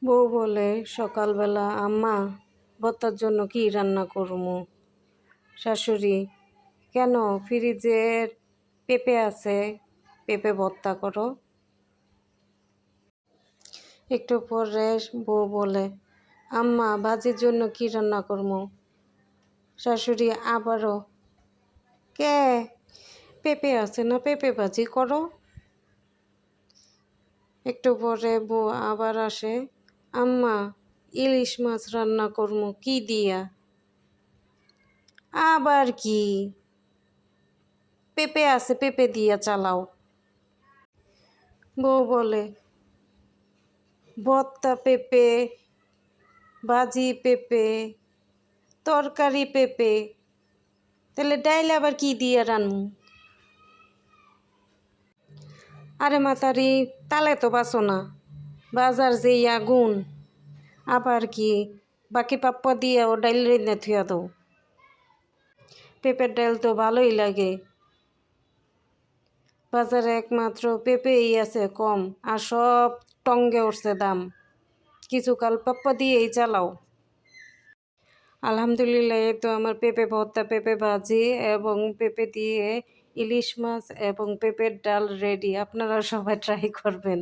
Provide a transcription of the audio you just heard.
বউ বলে সকালবেলা, আম্মা ভর্তার জন্য কি রান্না করবো? শাশুড়ি, কেন? ফ্রিজের পেঁপে আছে, পেঁপে ভর্তা করো। একটু পরে বউ বলে, আম্মা ভাজির জন্য কি রান্না করবো? শাশুড়ি আবারও, কে? পেঁপে আছে না, পেঁপে ভাজি করো। একটু পরে বউ আবার আসে, আম্মা ইলিশ মাছ রান্না করবো, কি দিয়া? আবার কি? পেঁপে আছে, পেঁপে দিয়া চালাও। বউ বলে, ভর্তা পেঁপে, ভাজি পেঁপে, তরকারি পেঁপে, তাহলে ডাইল আবার কি দিয়া রান্নু? আরে মাতারি, তালে তো বাসো না, বাজার যে আগুন। আবার কি? বাকি পাপ্পা দিয়ে ও ডাইল রেঁধে থুয়া দাও। পেঁপের ডাইল তো ভালোই লাগে। বাজারে একমাত্র পেঁপেই আছে কম, আর সব টঙ্গে উঠছে দাম। কিছুকাল পাপ্পা দিয়েই চালাও। আলহামদুলিল্লাহ, এই তো আমার পেঁপে ভর্তা, পেঁপে ভাজি এবং পেঁপে দিয়ে ইলিশ মাছ এবং পেঁপের ডাল রেডি। আপনারা সবাই ট্রাই করবেন।